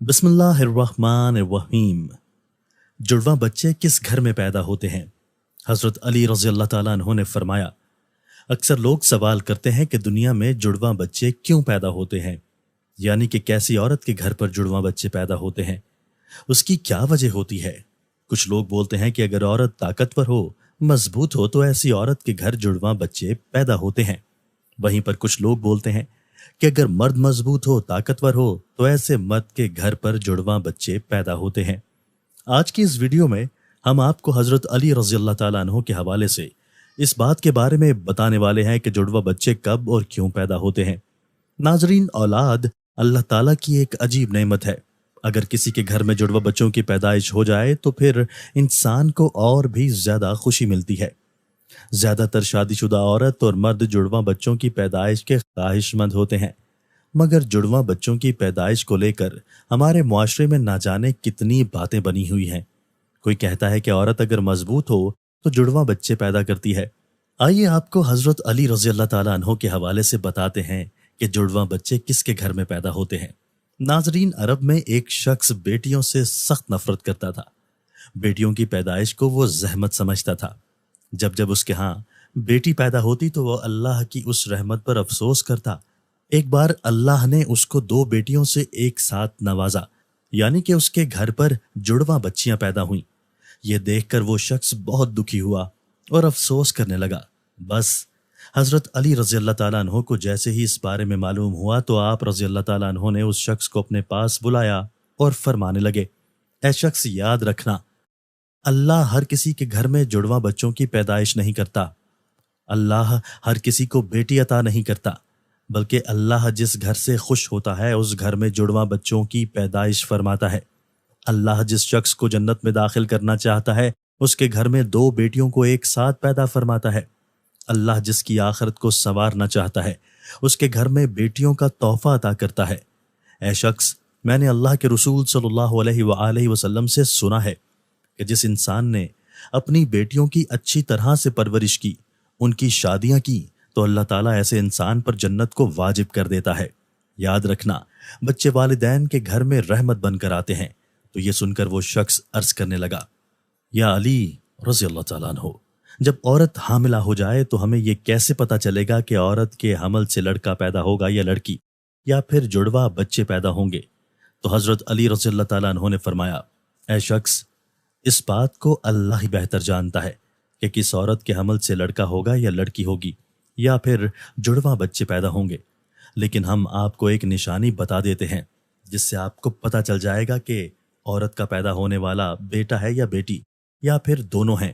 بسم اللہ الرحمن الرحیم۔ جڑواں بچے کس گھر میں پیدا ہوتے ہیں؟ حضرت علی رضی اللہ تعالیٰ عنہ نے فرمایا، اکثر لوگ سوال کرتے ہیں کہ دنیا میں جڑواں بچے کیوں پیدا ہوتے ہیں، یعنی کہ کیسی عورت کے گھر پر جڑواں بچے پیدا ہوتے ہیں، اس کی کیا وجہ ہوتی ہے۔ کچھ لوگ بولتے ہیں کہ اگر عورت طاقتور ہو، مضبوط ہو، تو ایسی عورت کے گھر جڑواں بچے پیدا ہوتے ہیں۔ وہیں پر کچھ لوگ بولتے ہیں کہ اگر مرد مضبوط ہو، طاقتور ہو، تو ایسے مرد کے گھر پر جڑواں بچے پیدا ہوتے ہیں۔ آج کی اس ویڈیو میں ہم آپ کو حضرت علی رضی اللہ تعالیٰ عنہ کے حوالے سے اس بات کے بارے میں بتانے والے ہیں کہ جڑواں بچے کب اور کیوں پیدا ہوتے ہیں۔ ناظرین، اولاد اللہ تعالیٰ کی ایک عجیب نعمت ہے۔ اگر کسی کے گھر میں جڑواں بچوں کی پیدائش ہو جائے تو پھر انسان کو اور بھی زیادہ خوشی ملتی ہے۔ زیادہ تر شادی شدہ عورت اور مرد جڑواں بچوں کی پیدائش کے خواہش مند ہوتے ہیں، مگر جڑواں بچوں کی پیدائش کو لے کر ہمارے معاشرے میں نہ جانے کتنی باتیں بنی ہوئی ہیں۔ کوئی کہتا ہے کہ عورت اگر مضبوط ہو تو جڑواں بچے پیدا کرتی ہے۔ آئیے آپ کو حضرت علی رضی اللہ تعالیٰ عنہ کے حوالے سے بتاتے ہیں کہ جڑواں بچے کس کے گھر میں پیدا ہوتے ہیں۔ ناظرین، عرب میں ایک شخص بیٹیوں سے سخت نفرت کرتا تھا۔ بیٹیوں کی پیدائش کو وہ زحمت سمجھتا تھا۔ جب اس کے ہاں بیٹی پیدا ہوتی تو وہ اللہ کی اس رحمت پر افسوس کرتا۔ ایک بار اللہ نے اس کو 2 بیٹیوں سے ایک ساتھ نوازا، یعنی کہ اس کے گھر پر جڑواں بچیاں پیدا ہوئیں۔ یہ دیکھ کر وہ شخص بہت دکھی ہوا اور افسوس کرنے لگا۔ بس حضرت علی رضی اللہ تعالیٰ عنہ کو جیسے ہی اس بارے میں معلوم ہوا تو آپ رضی اللہ تعالیٰ عنہ نے اس شخص کو اپنے پاس بلایا اور فرمانے لگے، اے شخص، یاد رکھنا، اللہ ہر کسی کے گھر میں جڑواں بچوں کی پیدائش نہیں کرتا۔ اللہ ہر کسی کو بیٹی عطا نہیں کرتا، بلکہ اللہ جس گھر سے خوش ہوتا ہے اس گھر میں جڑواں بچوں کی پیدائش فرماتا ہے۔ اللہ جس شخص کو جنت میں داخل کرنا چاہتا ہے اس کے گھر میں 2 بیٹیوں کو ایک ساتھ پیدا فرماتا ہے۔ اللہ جس کی آخرت کو سنوارنا چاہتا ہے اس کے گھر میں بیٹیوں کا تحفہ عطا کرتا ہے۔ اے شخص، میں نے اللہ کے رسول صلی اللہ علیہ وآلہ وسلم سے سنا ہے کہ جس انسان نے اپنی بیٹیوں کی اچھی طرح سے پرورش کی، ان کی شادیاں کی، تو اللہ تعالیٰ ایسے انسان پر جنت کو واجب کر دیتا ہے۔ یاد رکھنا، بچے والدین کے گھر میں رحمت بن کر آتے ہیں۔ تو یہ سن کر وہ شخص عرض کرنے لگا، یا علی رضی اللہ تعالیٰ عنہ، جب عورت حاملہ ہو جائے تو ہمیں یہ کیسے پتا چلے گا کہ عورت کے حمل سے لڑکا پیدا ہوگا یا لڑکی، یا پھر جڑواں بچے پیدا ہوں گے؟ تو حضرت علی رضی اللہ تعالیٰ عنہ نے فرمایا، اے شخص، اس بات کو اللہ ہی بہتر جانتا ہے کہ کس عورت کے حمل سے لڑکا ہوگا یا لڑکی ہوگی، یا پھر جڑواں بچے پیدا ہوں گے، لیکن ہم آپ کو ایک نشانی بتا دیتے ہیں جس سے آپ کو پتہ چل جائے گا کہ عورت کا پیدا ہونے والا بیٹا ہے یا بیٹی، یا پھر دونوں ہیں۔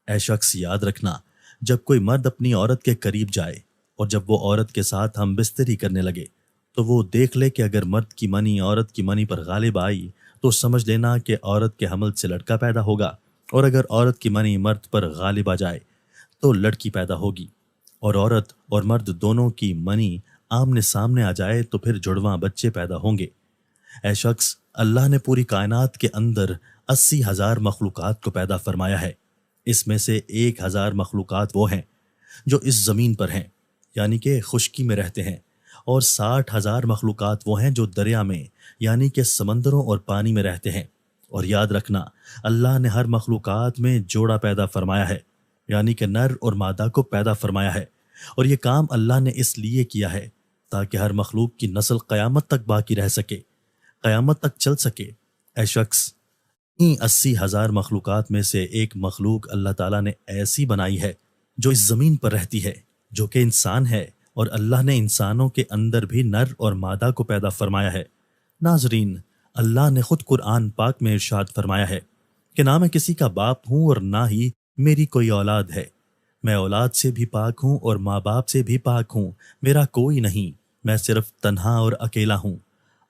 اے شخص، یاد رکھنا، جب کوئی مرد اپنی عورت کے قریب جائے اور جب وہ عورت کے ساتھ ہم بستری کرنے لگے تو وہ دیکھ لے کہ اگر مرد کی منی عورت کی منی پر غالب آئی تو سمجھ لینا کہ عورت کے حمل سے لڑکا پیدا ہوگا، اور اگر عورت کی منی مرد پر غالب آ جائے تو لڑکی پیدا ہوگی، اور عورت اور مرد دونوں کی منی آمنے سامنے آ جائے تو پھر جڑواں بچے پیدا ہوں گے۔ اے شخص، اللہ نے پوری کائنات کے اندر 80,000 مخلوقات کو پیدا فرمایا ہے۔ اس میں سے 1,000 مخلوقات وہ ہیں جو اس زمین پر ہیں، یعنی کہ خشکی میں رہتے ہیں، اور 60,000 مخلوقات وہ ہیں جو دریا میں، یعنی کہ سمندروں اور پانی میں رہتے ہیں۔ اور یاد رکھنا، اللہ نے ہر مخلوقات میں جوڑا پیدا فرمایا ہے، یعنی کہ نر اور مادہ کو پیدا فرمایا ہے، اور یہ کام اللہ نے اس لیے کیا ہے تاکہ ہر مخلوق کی نسل قیامت تک باقی رہ سکے، قیامت تک چل سکے۔ اے شخص، ان 80,000 مخلوقات میں سے ایک مخلوق اللہ تعالیٰ نے ایسی بنائی ہے جو اس زمین پر رہتی ہے، جو کہ انسان ہے، اور اللہ نے انسانوں کے اندر بھی نر اور مادہ کو پیدا فرمایا ہے۔ ناظرین، اللہ نے خود قرآن پاک میں ارشاد فرمایا ہے کہ نہ میں کسی کا باپ ہوں اور نہ ہی میری کوئی اولاد ہے، میں اولاد سے بھی پاک ہوں اور ماں باپ سے بھی پاک ہوں، میرا کوئی نہیں، میں صرف تنہا اور اکیلا ہوں۔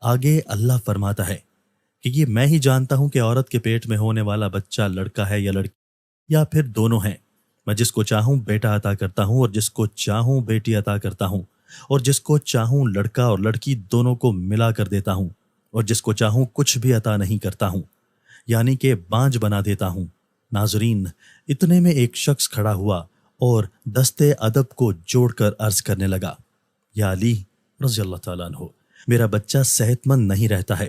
آگے اللہ فرماتا ہے کہ یہ میں ہی جانتا ہوں کہ عورت کے پیٹ میں ہونے والا بچہ لڑکا ہے یا لڑکی، یا پھر دونوں ہیں۔ میں جس کو چاہوں بیٹا عطا کرتا ہوں اور جس کو چاہوں بیٹی عطا کرتا ہوں، اور جس کو چاہوں لڑکا اور لڑکی دونوں کو ملا کر دیتا ہوں، اور جس کو چاہوں کچھ بھی عطا نہیں کرتا ہوں، یعنی کہ بانجھ بنا دیتا ہوں۔ ناظرین، اتنے میں ایک شخص کھڑا ہوا اور دستے ادب کو جوڑ کر عرض کرنے لگا، یا علی رضی اللہ تعالیٰ عنہ، میرا بچہ صحت مند نہیں رہتا ہے،